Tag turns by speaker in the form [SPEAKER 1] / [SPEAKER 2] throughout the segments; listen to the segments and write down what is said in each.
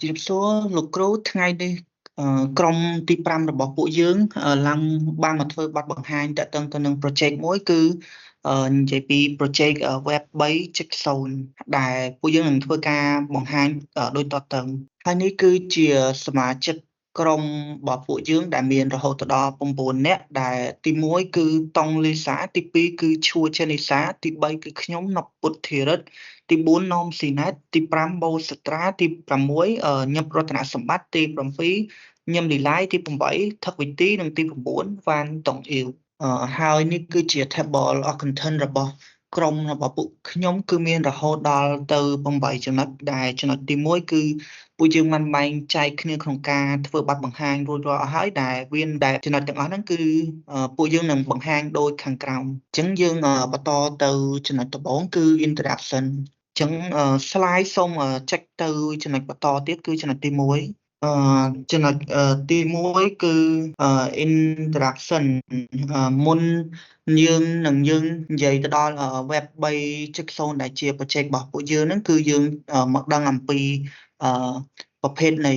[SPEAKER 1] ជំរាបសួរលោកគ្រូថ្ងៃនេះក្រុមទី5របស់ពួកយើងឡើងបានមកធ្វើបទបង្ហាញតាក់ទងទៅនឹង project មួយគឺនិយាយពី project web 3.0 ដែលពួកយើងនឹងធ្វើការបង្ហាញដូចតទៅហើយនេះគឺជាសមាជិកក្រុមរបស់ពួកយើងដែលមានរហូតដល់9នាក់ដែលទី1គឺតង់លីសាទី2គឺឈួរចេនីសាទី3គឺខ្ញុំណពុទ្ធធីរិទ្ធទី4ណោមស៊ីណែតទី5បូសត្រាទី6ញឹមរតនសម្បត្តិទី7ញឹមលីឡៃទី8ថឹកវិទីនិងទី9វ៉ាន់តុងអ៊ីវហើយនេះគឺជា table of content របស់ក្រុមរបស់ពួកខ្ញុំគឺមានរហូតដល់ទៅ8ចំណុចដែលចំណុចទី1គឺពួកយើងបានបែងចែកគ្នាក្នុងការធ្វើបទបង្ហាញរួចរាល់អស់ហើយដែលចំណុចទាំងអស់ហ្នឹងគឺពួកយើងនឹងបង្ហាញដូចខាងក្រោមអញ្ចឹងយើងបន្តទៅចំណុចដំបូងគឺ introduction អញ្ចឹង slide សូមចុចទៅចំណុចបន្តទៀតគឺចំណុចទី1ចំណុចទី1គឺ introduction មុនយើងនិយាយទៅដល់ web 3.0 ដែលជា project របស់ពួកយើងហ្នឹងគឺយើងមកដឹងអំពីប្រភេទនៃ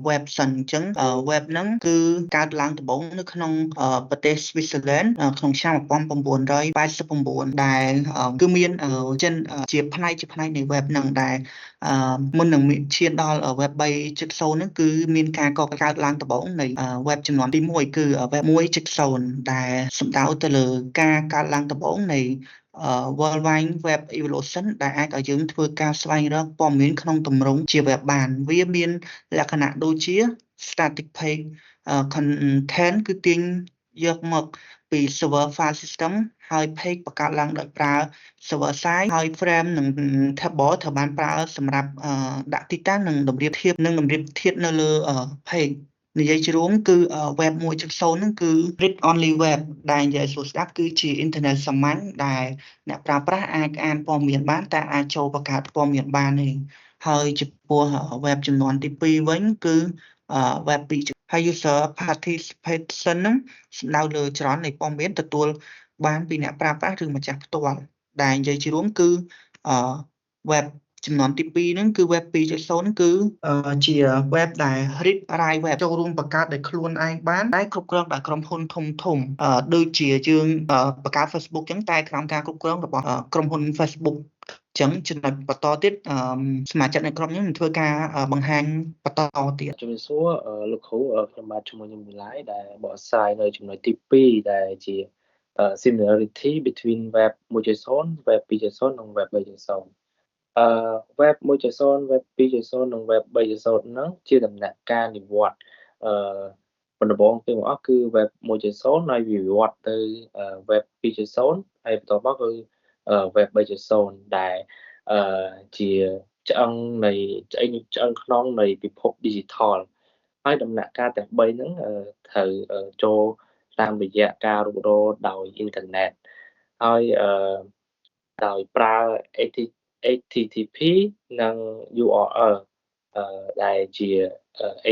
[SPEAKER 1] web សិនអញ្ចឹង web ហ្នឹងគឺកើតឡើងដំបូងនៅក្នុងប្រទេស Switzerland ក្នុងឆ្នាំ1989ដែលគឺមានជាផ្នែកនៃ web ហ្នឹងដែលមុននឹងឈានដល់ web 3.0 ហ្នឹងគឺមានការកកើតឡើងដំបូងនៃ web ចំនួនទី1គឺ web 1.0 ដែលសំដៅទៅលើការកើតឡើងដំបូងនៃworldwide web evolution ដែលអាចឲ្យយើងធ្វើការស្វែងរកព័ត៌មានក្នុងទម្រង់ជា web បានវាមានលក្ខណៈដូចជា static page content គឺទាញយកមកពី server file system ហើយ page បង្កើតឡើងដោយប្រើ server side ហើយ frame និង table ត្រូវបានប្រើសម្រាប់ដាក់ទីតាំងនិងតម្រៀបធៀបនៅលើ page និយាយជារួមគឺ web 1.0 ហ្នឹងគឺ read only web ដែលនិយាយស្រួលស្ដាប់គឺជាអ៊ីនធឺណិតសាមញ្ញដែលអ្នកប្រើប្រាស់អាចអានព័ត៌មានបានតែអាចចូលបង្កើតព័ត៌មានបានទេហើយចំពោះ web ចំនួនទី2វិញគឺ web 2.0 ហើយ user participation ហ្នឹងសំដៅលើចរន្តនៃព័ត៌មានទទួលបានពីអ្នកប្រើប្រាស់ឬម្ចាស់ផ្ទាល់ដែលនិយាយជារួមគឺweb ចំនួនទី2ហ្នឹងគឺ web 2.0 ហ្នឹងគឺជា web ដែល read write web ចូលរួមបង្កើតដោយខ្លួនឯងបានតែគ្រប់គ្រងដោយក្រុមហ៊ុនធំដូចជាយើងបង្កើត Facebook អញ្ចឹងតែក្រោមការគ្រប់គ្រងរបស់ក្រុមហ៊ុន Facebook អញ្ចឹងចំណុចបន្តទៀតសមាជិកនៃក្រុមយើងនឹងធ្វើការបង្ហាញបន្តទៀត
[SPEAKER 2] ជំរាបសួរលោកគ្រូខ្ញុំបាទឈ្មោះខ្ញុំវិឡាយដែលបកស្រាយនៅចំណុចទី2ដែលជា similarity between web 1.0 web 2.0 និង web 3.0 web 1.0 web 2.0 និង web 3.0 ហ្នឹងជាដំណាក់កាលនិវត្តន៍ដំបូងពីមកអស់គឺ web 1.0 ហើយវិវត្តទៅ web 2.0 ហើយបន្តមកគឺ web 3.0 ដែលជាឆ្អឹងខ្នងនៃពិភព digital ហើយដំណាក់កាលទាំង3ហ្នឹងត្រូវចូលតាមរយៈការរុករកដោយអ៊ីនធឺណិតហើយដោយប្រើ HTTP និង URL ដែលជា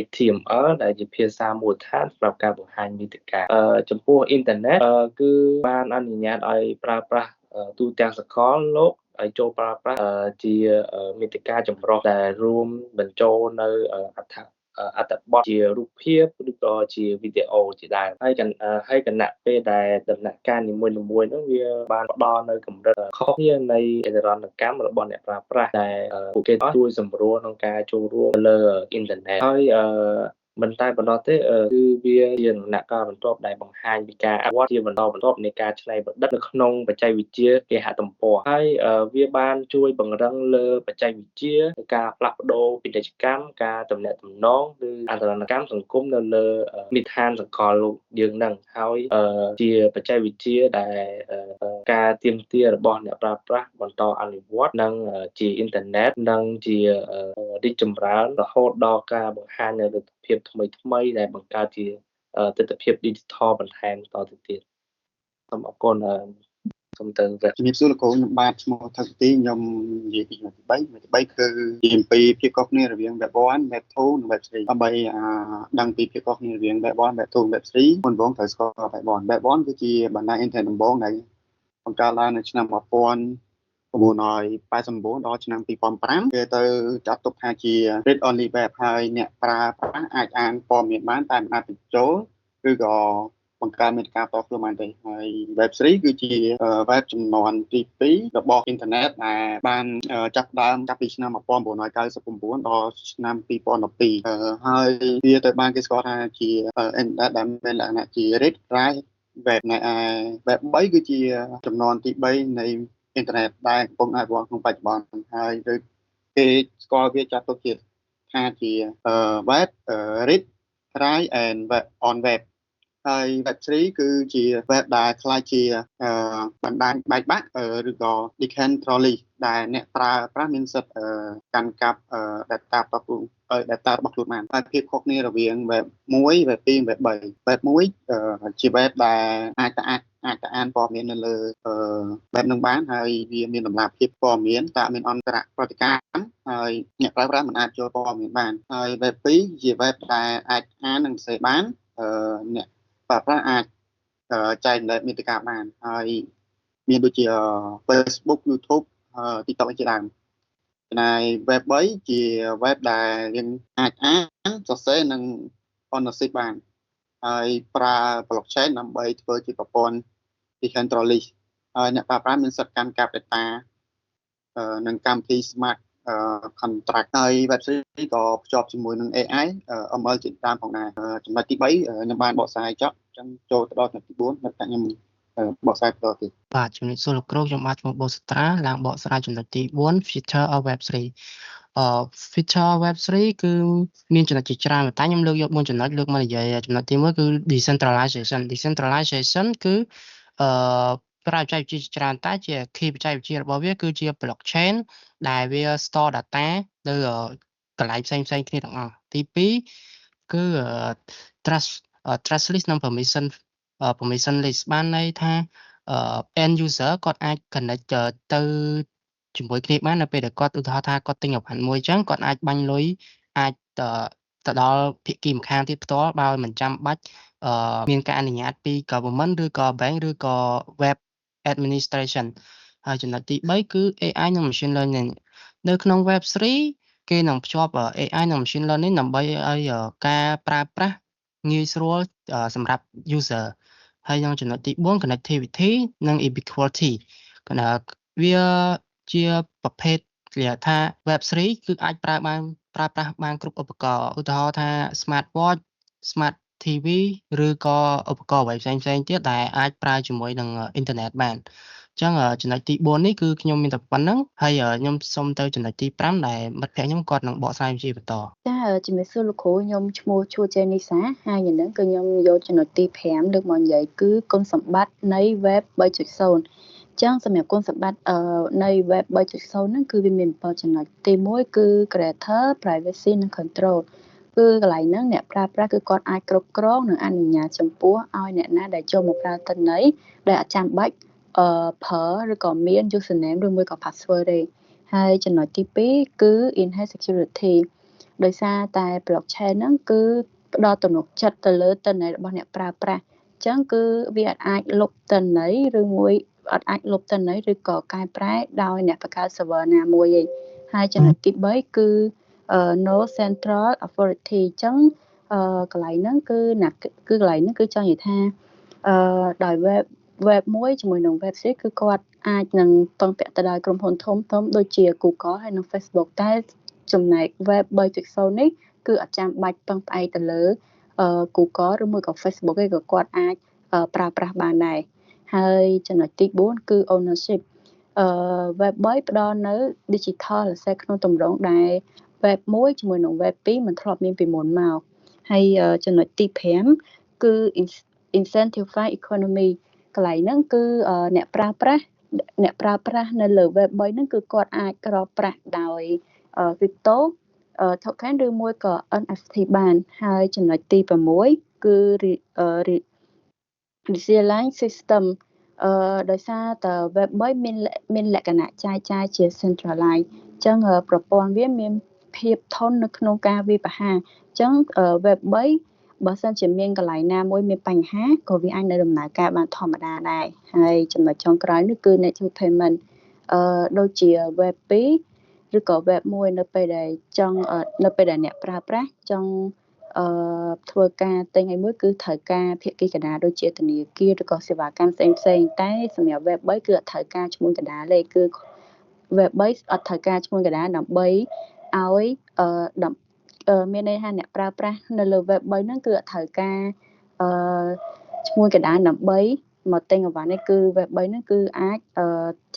[SPEAKER 2] HTML ដែលជាភាសាមូលដ្ឋានសម្រាប់ការបង្ហាញមាតិកាចំពោះអ៊ីនធឺណិតគឺបានអនុញ្ញាតឲ្យប្រើប្រាស់ទូទាំងសកលលោកឲ្យចូលប្រើប្រាស់ជាមាតិកាចម្រុះដែលរួមបញ្ចូលនៅអត្ថបទជារូបភាពឬក៏ជាវីដេអូជាដើមហើយគណៈពេលដែលដំណាក់កាលនីមួយៗហ្នឹងវាបានផ្ដល់នៅកម្រិតខុសគ្នានៃចរន្តកម្មរបស់អ្នកប្រើប្រាស់ដែលពួកគេជួយសម្រួលក្នុងការចូលរួមលើអ៊ីនធឺណិតហើយមិនតែប៉ុណ្ណោះទេគឺវាជាដំណាក់កាលបន្ទាប់ដែលបង្ហាញពីការអភិវឌ្ឍជាបន្តបន្ទាប់នៃការច្នៃប្រឌិតនៅក្នុងបច្ចេកវិទ្យាគេហទំព័រហើយវាបានជួយបង្រឹងលើបច្ចេកវិទ្យាការផ្លាស់ប្ដូរពាណិជ្ជកម្មការទំនាក់ទំនងឬអន្តរកម្មសង្គមនៅលើនិដ្ឋានសកលលោកយើងហ្នឹងហើយជាបច្ចេកវិទ្យាដែលការទៀមទារបស់អ្នកប្រើប្រាស់បន្តអនុវត្តនិងជាអ៊ីនធឺណិតនិងជារីកចម្រើនរហូតដល់ការបង្ហាញនៅលទ្ធភាពថ្មីដែលបង្កើតជាទិដ្ឋភាព digital បន្ថែមតទៅទៀតសូមអរគុណសូមទៅជំរាបសួរលោកគ្រូខ្ញុំបាទឈ្មោះថឹកទីខ្ញុំនិយាយពីទី3គឺជាអំពីភាពខុសគ្នារវាង web 1 web 2និង web 3ដើម្បីដឹងពីភាពខុសគ្នារវាង web 1 web 2 web 3មុនដំបូងត្រូវស្គាល់ web 1 គឺជាបណ្ដាញអ៊ីនធឺណិតដំបូងដែលបង្កើតឡើងនៅឆ្នាំ1989
[SPEAKER 3] 1989ដល់ឆ្នាំ2005គេទៅចាត់ទុកថាជា read only web ហើយអ្នកប្រើប្រាស់អាចអានព័ត៌មានបានតែមិនអាចបញ្ចូលឬក៏បង្កើតមាតិកាផ្ទាល់ខ្លួនបានទេហើយ Web3 គឺជា web ចំនួនទី2របស់អ៊ីនធឺណិតដែលបានចាប់ផ្ដើមចាប់ពីឆ្នាំ1999ដល់ឆ្នាំ2012ហើយវាត្រូវបានគេស្គាល់ថាជាអ៊ីនធឺណិតដែលមានលក្ខណៈជា read write web នៅឯ web 3គឺជាចំនួនទី3នៃអ៊ីនធឺណិតដែលកំពុងអភិវឌ្ឍក្នុងបច្ចុប្បន្នហើយឬគេស្គាល់វាចាត់ទុកជាថាជា web read write and web on web ហើយ Web3 គឺជា web ដែលខ្ល้ายជាបណ្ដាញបែកបាក់ឬក៏ decentralized ដែលអ្នកប្រើប្រាស់មានសិទ្ធិកាន់កាប់ data របស់ខ្លួនបានហើយភាពខុសគ្នារវាង web 1 web 2 web 3 web 1ជា web ដែលអាចទៅអានព័ត៌មាននៅលើ web នឹងបានហើយវាមានតម្លាភាពព័ត៌មានតែមានអន្តរប្រតិកម្មហើយអ្នកប្រើប្រាស់មិនអាចចូលព័ត៌មានបានហើយ web 2ជា web ដែលអាចអាននិងសរសេរបានអ្នកប្រើប្រាស់អាចចែករំលែកមាតិកាបានហើយមានដូចជា Facebook YouTube TikTok ជាដើមហើយ web 3ជា web ដែលយើងអាចអានសរសេរនិង ownership បានហើយប្រើ blockchain ដើម្បីធ្វើជាប្រព័ន្ធ decentralized ហើយអ្នកប្រើប្រាស់មានសិទ្ធិកាន់កាប់ data និងកម្មវិធី smart contract ហើយ Web3 ក៏ភ្ជាប់ជាមួយនឹង AI ML ជាដើមផងដែរចំណុចទី3ខ្ញុំបានបកស្រាយចប់អញ្ចឹងចូលទៅដល់ចំណុចទី4នៅតែខ្ញុំបកស្រាយបន្តទៀត
[SPEAKER 4] បាទជំរាបសួរលោកគ្រូខ្ញុំបាទឈ្មោះបូស្ត្រាឡើងបកស្រាយចំណុចទី4 feature of web3 feature web3 គឺមានចំណុចជាច្រើនតែខ្ញុំលើកយក4ចំណុចលើកមកនិយាយចំណុចទី1គឺ decentralization គឺប្រើបច្ចេកវិទ្យាជាច្រើនតែជា key បច្ចេកវិទ្យារបស់វាគឺជា blockchain ដែលវា store data នៅកន្លែងផ្សេងៗគ្នាទាំងអស់ទី2គឺ trustless និង permissionless បានន័យថាend user គាត់អាច connect ទៅជាមួយគ្នាបាននៅពេលដែលគាត់ឧទាហរណ៍ថាគាត់ទិញអវ៉ាន់មួយអញ្ចឹងគាត់អាចបាញ់លុយអាចទៅដល់ភាគីម្ខាងទៀតផ្ទាល់បើមិនចាំបាច់មានការអនុញ្ញាតពី government ឬក៏ bank ឬក៏ web administration ហើយចំណុចទី3គឺ AI និង machine learning នៅក្នុង web3 គេនឹងភ្ជាប់ AI និង machine learning ដើម្បីឲ្យការប្រើប្រាស់ងាយស្រួលសម្រាប់ user ហើយក្នុងចំណុចទី4 connectivity និង equality វាជាប្រភេទគេហៅថា web3 គឺអាចប្រើប្រាស់បានគ្រប់ឧបករណ៍ឧទាហរណ៍ថា smart watch smart TV ឬក៏ឧបករណ៍អ្វីផ្សេងៗទៀតដែលអាចប្រើជាមួយនឹងអ៊ីនធឺណិតបានអញ្ចឹងចំណុចទី4នេះគឺខ្ញុំមានតែប៉ុណ្្នឹងហើយខ្ញុំសូមទៅចំណុចទី5ដែលមិត្តភក្តិខ្ញុំគាត់នឹងបកស្រាយជាបន្ត
[SPEAKER 5] ចាជំរាបសួរលោកគ្រូខ្ញុំឈ្មោះឈួតចេនីសាហើយនឹងគឺខ្ញុំយកចំណុចទី5លើកមកនិយាយគឺគុណសម្បត្តិនៃ web 3.0 ចឹងសម្រាប់គុណសម្បត្តិនៃ web 3.0 ហ្នឹងគឺវាមាន7ចំណុចទី1គឺ creator privacy និង control គឺកន្លែងហ្នឹងអ្នកប្រើប្រាស់គឺគាត់អាចគ្រប់គ្រងនិងអនុញ្ញាតចំពោះឲ្យអ្នកណាដែលចូលមកប្រើទិន្នន័យដែលអាចចាំបាច់ប្រើឬក៏មាន username ឬមួយក៏ password ទេហើយចំណុចទី2គឺ enhance security ដោយសារតែ blockchain ហ្នឹងគឺផ្ដល់ទំនុកចិត្តទៅលើទិន្នន័យរបស់អ្នកប្រើប្រាស់អញ្ចឹងគឺវាអាចលុបទិន្នន័យឬមួយអត់អាចលុបទិន្នន័យឬក៏កែប្រែដោយអ្នកបង្កើត server ណាមួយទេហើយចំណុចទី3គឺ no central authority អញ្ចឹងកន្លែងហ្នឹងគឺកន្លែងហ្នឹងគឺចង់និយាយថាដោយ web មួយជាមួយនឹង web 3គឺគាត់អាចនឹងពឹងពាក់ទៅដល់ក្រុមហ៊ុនធំៗដូចជា Google ហើយនិង Facebook តែចំណែក web 3.0 នេះគឺអត់ចាំបាច់ពឹងផ្អែកទៅលើ Google ឬមួយក៏ Facebook ទេក៏គាត់អាចប្រើប្រាស់បានដែរហើយចំណុចទី4គឺ ownership web 3ផ្ដល់នៅ digital asset ក្នុងទម្រង់ដែល web 1ជាមួយនឹង web 2មិនធ្លាប់មានពីមុនមកហើយចំណុចទី5គឺ incentivized economy កន្លែងហ្នឹងគឺអ្នកប្រើប្រាស់នៅលើ web 3ហ្នឹងគឺគាត់អាចរកប្រាក់ដោយ crypto token ឬមួយក៏ NFT បានហើយចំណុចទី6គឺ resilient system ដោយសារតើ web 3មានលក្ខណៈចាយជា centralized អញ្ចឹងប្រព័ន្ធវាមានភាពធន់នៅក្នុងការវាយប្រហារអញ្ចឹង web 3បើសិនជាមានកន្លែងណាមួយមានបញ្ហាក៏វាអាចនៅដំណើរការបានធម្មតាដែរហើយចំណុចចុងក្រោយនេះគឺ native payment ដូចជា web 2 ឬក៏ web 1 នៅពេលដែលអ្នកប្រើប្រាស់ចង់ធ្វើការទិញអីមួយគឺត្រូវការភាគីកណ្ដាលដូចជាធនាគារឬក៏សេវាកម្មផ្សេងៗតែសម្រាប់ web 3 គឺអត់ត្រូវការឈ្មួញកណ្ដាលទេគឺ web 3 អត់ត្រូវការឈ្មួញកណ្ដាលដើម្បីឲ្យមានន័យថាអ្នកប្រើប្រាស់នៅលើ web 3 ហ្នឹងគឺអត់ត្រូវការឈ្មួញកណ្ដាលដើម្បីមកទិញអីវ៉ាន់នេះគឺ web 3 ហ្នឹងគឺអាច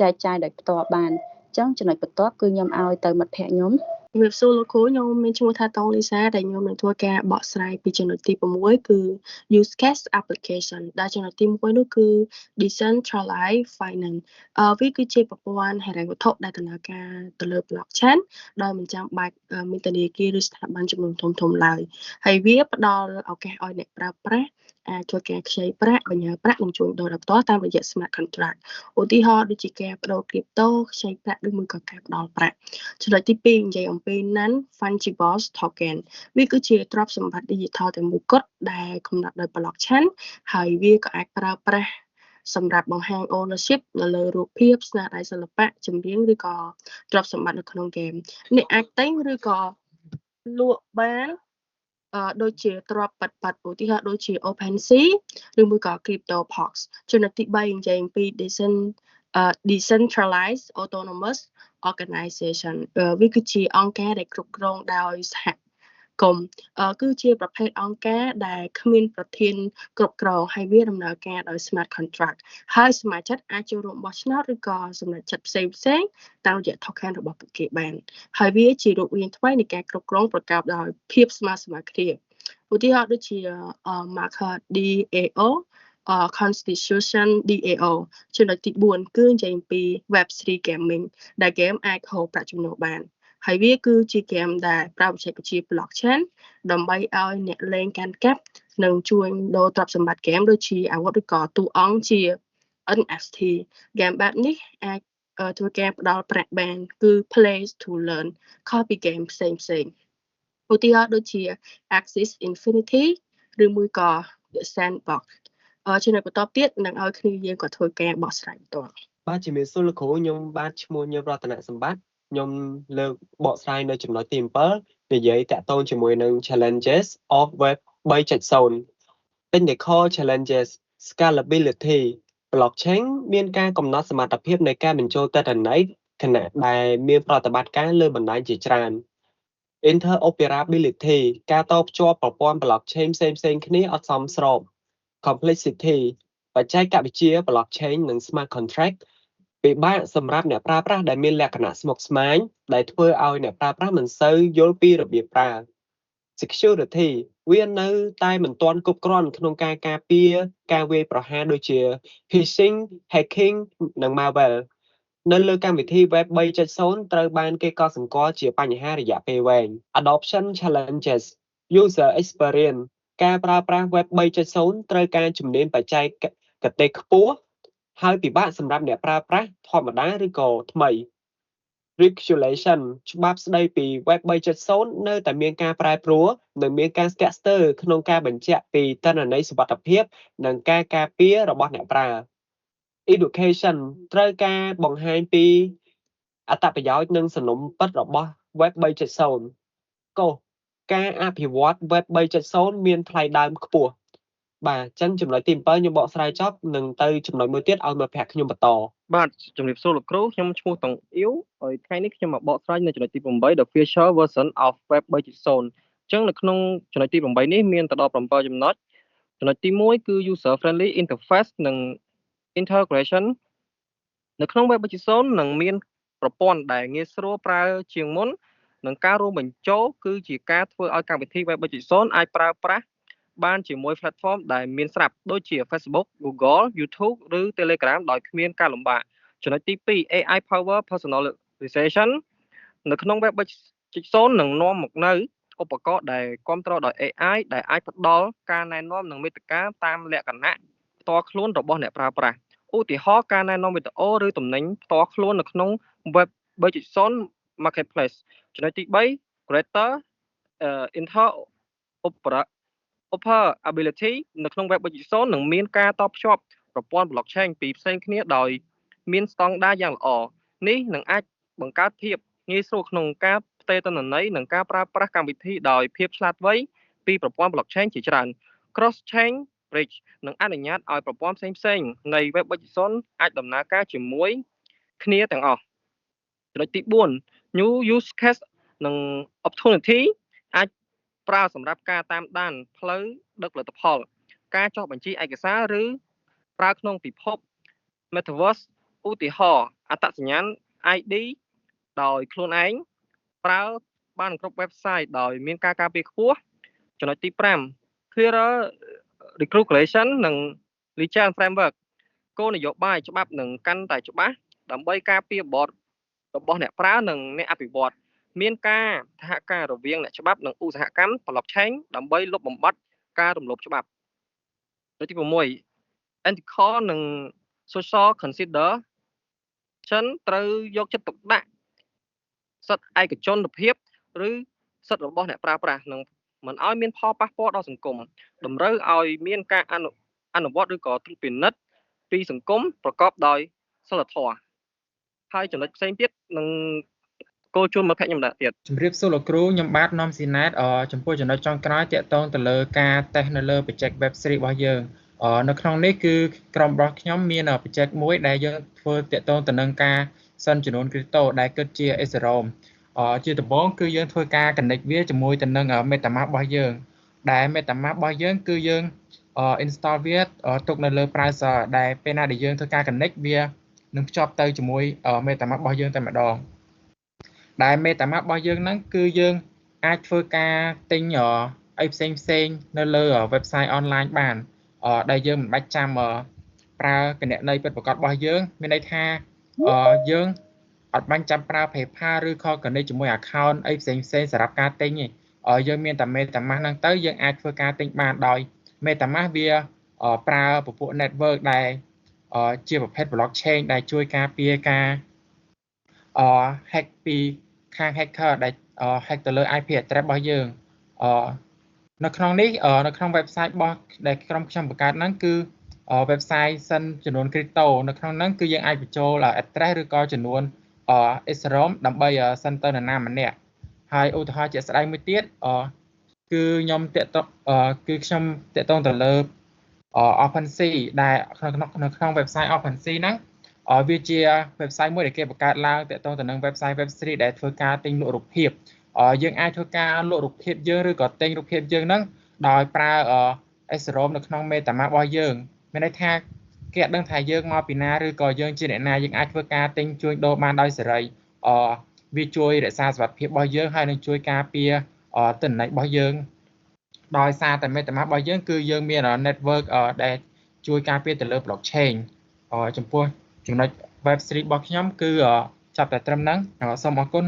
[SPEAKER 5] ចែកចាយដោយផ្ទាល់បានអញ្ចឹងចំណុចបន្ទាប់គឺខ្ញុំឲ្យទៅមិត្តភក្តិខ្ញុំ
[SPEAKER 6] ជំរាបសួរលោកគ្រូខ្ញុំមានឈ្មោះថាតងលីសាដែលខ្ញុំនឹងធ្វើការបកស្រាយពីចំណុចទី6គឺ use case application ដែលចំណុចទី1នោះគឺ decentralized finance វាគឺជាប្រព័ន្ធហិរញ្ញវត្ថុដែលដំណើរការទៅលើ blockchain ដោយមិនចាំបាច់មានធនាគារឬស្ថាប័នជំនួយធំៗឡើយហើយវាផ្ដល់ឱកាសឲ្យអ្នកប្រើប្រាស់អាចធ្វើការខ្ចីប្រាក់បញ្ញើប្រាក់និងជួញដូរដោយផ្ទាល់តាមរយៈ smart contract ឧទាហរណ៍ដូចជាការបដូរគ្រីបតូខ្ចីប្រាក់ឬមួយក៏ការផ្ដល់ប្រាក់ចំណុចទី2និយាយអំពី non-fungible token វាគឺជាទ្រព្យសម្បត្តិ digital តែមួយគត់ដែលកំណត់ដោយ blockchain ហើយវាក៏អាចប្រើប្រាស់សម្រាប់បង្ហាញ ownership នៅលើរូបភាពស្នាដៃសិល្បៈចម្រៀងឬក៏ទ្រព្យសម្បត្តិនៅក្នុង game អ្នកអាចទិញឬក៏លក់បានដូចជាទ្រព្យប៉ាត់ឧទាហរណ៍ដូចជា OpenSea ឬមួយក៏ CryptoPunks ចំណុចទី3និយាយអំពី decentralized autonomous organization វាគឺជាអង្គការដែលគ្រប់គ្រងដោយសហគមន៍គឺជាប្រភេទអង្គការដែលគ្មានប្រធានគ្រប់គ្រងហើយវាដំណើរការដោយ smart contract ហើយសមាជិកអាចចូលរួមបោះឆ្នោតឬក៏សម្រេចចិត្តផ្សេងតាមរយៈ token របស់ពួកគេបានហើយវាជារូបរាងថ្មីនៃការគ្រប់គ្រងប្រកបដោយភាពស្មើៗគ្នាឧទាហរណ៍ដូចជា market DAO Constitution DAO ចំណុចទី4គឺនិយាយអំពី Web3 Gaming ដែល game អាចហូរប្រាក់ចំណូលបានហើយវាគឺជា game ដែលប្រើបច្ចេកវិទ្យា blockchain ដើម្បីឲ្យអ្នកលេងកាន់កាប់និងជួញដូរទ្រព្យសម្បត្តិ game ដូចជាអាវុធឬក៏តួអង្គជា NFT game បែបនេះអាចធ្វើការផ្ដល់ប្រាក់បានគឺ play to learn ខុសពី game ផ្សេងឧទាហរណ៍ដូចជា Axis Infinity ឬមួយក៏ The Sandbox ចំណុចបន្តទៀតនឹងឲ្យគ្នាយើងក៏ធ្វើការបកស្រាយបន្ទាល់
[SPEAKER 7] បាទជំរាបសួរលោកគ្រូខ្ញុំបាទឈ្មោះញឹមរតនសម្បត្តិខ្ញុំលើកបកស្រាយនៅចំណុចទី7និយាយតាក់ទងជាមួយនឹង challenges of web 3.0 technical challenges scalability blockchain មានការកំណត់សមត្ថភាពនៃការបញ្ចូលទិន្នន័យខណៈដែលមានប្រតិបត្តិការលើបណ្ដាញជាច្រើន interoperability ការតភ្ជាប់ប្រព័ន្ធ blockchain ផ្សេងៗគ្នាអត់សមស្រប complexity បច្ចេកវិទ្យា blockchain និង smart contract ពិបាកសម្រាប់អ្នកប្រើប្រាស់ដែលមានលក្ខណៈស្មុគស្មាញដែលធ្វើឲ្យអ្នកប្រើប្រាស់មិនសូវយល់ពីរបៀបប្រើ security វានៅតែមិនទាន់គ្រប់គ្រាន់ក្នុងការការពារការវាយប្រហារដូចជា phishing hacking និង malware នៅលើកម្មវិធី web 3.0 ត្រូវបានគេកត់សម្គាល់ជាបញ្ហារយៈពេលវែង adoption challenges user experience ការប្រើប្រាស់ web 3.0 ត្រូវការជំនាញបច្ចេកទេសខ្ពស់ហើយពិបាកសម្រាប់អ្នកប្រើប្រាស់ធម្មតាឬក៏ថ្មី regulation ច្បាប់ស្ដីពី web 3.0 នៅតែមានការប្រែប្រួលនិងមានការស្ទាក់ស្ទើរក្នុងការបញ្ជាក់ពីទិន្នន័យសុវត្ថិភាពនិងការការពាររបស់អ្នកប្រើ education ត្រូវការបង្ហាញពីអត្ថប្រយោជន៍និងសំណុំពិតរបស់ web 3.0 កុសការអភិវឌ្ឍ web 3.0 មានថ្លៃដើមខ្ពស់បាទអញ្ចឹងចំណុចទី7ខ្ញុំបកស្រាយចប់នឹងទៅចំណុចមួយទៀតឲ្យមិត្តភក្តិខ្ញុំបន្ត
[SPEAKER 2] បាទជំរាបសួរលោកគ្រូខ្ញុំឈ្មោះតងអ៊ីវហើយថ្ងៃនេះខ្ញុំមកបកស្រាយនៅចំណុចទី8 The Future Version of Web 3.0 អញ្ចឹងនៅក្នុងចំណុចទី8នេះមានទៅដល់7ចំណុចចំណុចទី1គឺ user friendly interface និង integration នៅក្នុង Web 3.0 នឹងមានប្រព័ន្ធដែលងាយស្រួលប្រើជាងមុននិងការរួមបញ្ចូលគឺជាការធ្វើឲ្យកម្មវិធី Web 3.0 អាចប្រើប្រាស់បានជាមួយ platform ដែលមានស្រាប់ដូចជា Facebook, Google, YouTube ឬ Telegram ដោយគ្មានការលំបាកចំណុចទី2 AI power personalization នៅក្នុង Web 3.0 នឹងនាំមកនៅឧបករណ៍ដែលគ្រប់គ្រងដោយ AI ដែលអាចផ្ដល់ការណែនាំនិងមាតិកាតាមលក្ខណៈផ្ទាល់ខ្លួនរបស់អ្នកប្រើប្រាស់ឧទាហរណ៍ការណែនាំវីដេអូឬទំនិញផ្ទាល់ខ្លួននៅក្នុង Web 3.0 Marketplace ចំណុចទី3 Greater interoperability នៅក្នុង Web 3.0 នឹងមានការតភ្ជាប់ប្រព័ន្ធ blockchain ពីផ្សេងគ្នាដោយមានស្តង់ដារយ៉ាងល្អ
[SPEAKER 8] នេះនឹងអាចបង្កើតភាពងាយស្រួលក្នុងការផ្ទេរទិន្នន័យនិងការប្រើប្រាស់កម្មវិធីដោយភាពឆ្លាតវៃពីប្រព័ន្ធ blockchain ជាច្រើន cross chain bridge នឹងអនុញ្ញាតឲ្យប្រព័ន្ធផ្សេងៗនៃ web 3.0 អាចដំណើរការជាមួយគ្នាទាំងអស់ចំណុចទី4 new use case និង opportunity អាចប្រើសម្រាប់ការតាមដានផ្លូវដឹកផលិតផលការចុះបញ្ជីឯកសារឬប្រើក្នុងពិភព Metaverse ឧទាហរណ៍អត្តសញ្ញាណ ID ដោយខ្លួនឯងប្រើបានគ្រប់ website ដោយមានការការពារខ្ពស់ចំណុចទី5 clearer regulation និង legal framework គោលនយោបាយច្បាប់នឹងកាន់តែច្បាស់ដើម្បីការពារបទរបស់អ្នកប្រើនិងអ្នកអភិវឌ្ឍមានការសហការរវាងអ្នកច្បាប់និងឧស្សាហកម្ម blockchain ដើម្បីលុបបំបាត់ការរំលោភច្បាប់ចំណុចទី6 ethical និង social consideration ត្រូវយកចិត្តទុកដាក់សិទ្ធិឯកជនភាពឬសិទ្ធិរបស់អ្នកប្រើប្រាស់និងមិនឲ្យមានផលប៉ះពាល់ដល់សង្គមតម្រូវឲ្យមានការអនុវត្តឬក៏ត្រួតពិនិត្យពីសង្គមប្រកបដោយសិលធម៌ហើយចំណុចផ្សេងទៀតនឹងគោលជូនមិត្តភក្តិខ្ញុំដែរទៀត
[SPEAKER 9] ជំរាបសួរលោកគ្រូខ្ញុំបាទនាំស៊ីណាតចំពោះចំណុចចុងក្រោយតាក់ទងទៅលើការតេស្តនៅលើ project web series របស់យើងនៅក្នុងនេះគឺក្រុមរបស់ខ្ញុំមាន project មួយដែលយើងធ្វើតាក់ទងទៅនឹងការសិនចំនួន crypto ដែលគិតជា Ethereum ជាដំបូងគឺយើងធ្វើការ connect វាជាមួយទៅនឹង MetaMask របស់យើងដែល MetaMask របស់យើងគឺយើងinstall វាទុកនៅលើ browser ដែលពេលណាដែលយើងធ្វើការ connect វានឹងភ្ជាប់ទៅជាមួយ MetaMask របស់យើងតែម្ដងដែល MetaMask របស់យើងហ្នឹងគឺយើងអាចធ្វើការទិញអីផ្សេងនៅលើ website online បានដែលយើងមិនបាច់ចាំប្រើគណនីពិតប្រាកដរបស់យើងមានន័យថាយើងអត់បាញ់ចាំប្រើ PayPal ឬក៏ connect ជាមួយ account អីផ្សេងសម្រាប់ការទិញទេយើងមានតែ MetaMask ហ្នឹងទៅយើងអាចធ្វើការទិញបានដោយ MetaMask វាប្រើពពួក network ដែលជាប្រភេទ blockchain ដែលជួយការពារការhack ពីខាង hacker ដែល hack ទៅលើ IP address របស់យើងនៅក្នុងនេះនៅក្នុង website របស់ដែលក្រុមខ្ញុំបង្កើតហ្នឹងគឺ website សិនចំនួន crypto នៅក្នុងហ្នឹងគឺយើងអាចបញ្ចូល address ឬក៏ចំនួន Ethereum ដើម្បីសិនទៅនរណាម្នាក់ហើយឧទាហរណ៍ជាក់ស្ដែងមួយទៀតគឺខ្ញុំតាក់ទងទៅលើ OpenSea ដែលនៅក្នុង website OpenSea ហ្នឹងវាជា website មួយដែលគេបង្កើតឡើងតាក់ទងទៅនឹង website Web3 ដែលធ្វើការទិញលក់រូបភាពយើងអាចធ្វើការលក់រូបភាពយើងឬក៏ទិញរូបភាពយើងហ្នឹងដោយប្រើ Ethereum នៅក្នុង MetaMask របស់យើងមានន័យថាគេអត់ដឹងថាយើងមកពីណាឬក៏យើងជាអ្នកណាយើងអាចធ្វើការទិញជួញដូរបានដោយសេរីវាជួយរក្សាសុវត្ថិភាពរបស់យើងហើយនឹងជួយការពារទិន្នន័យរបស់យើងដោយសារតែ MetaMask របស់យើងគឺយើងមាន network ដែលជួយការពារទៅលើ blockchain ចំពោះចំណុច Web3 របស់ខ្ញុំគឺចាប់តែត្រឹមហ្នឹងសូមអរគុណ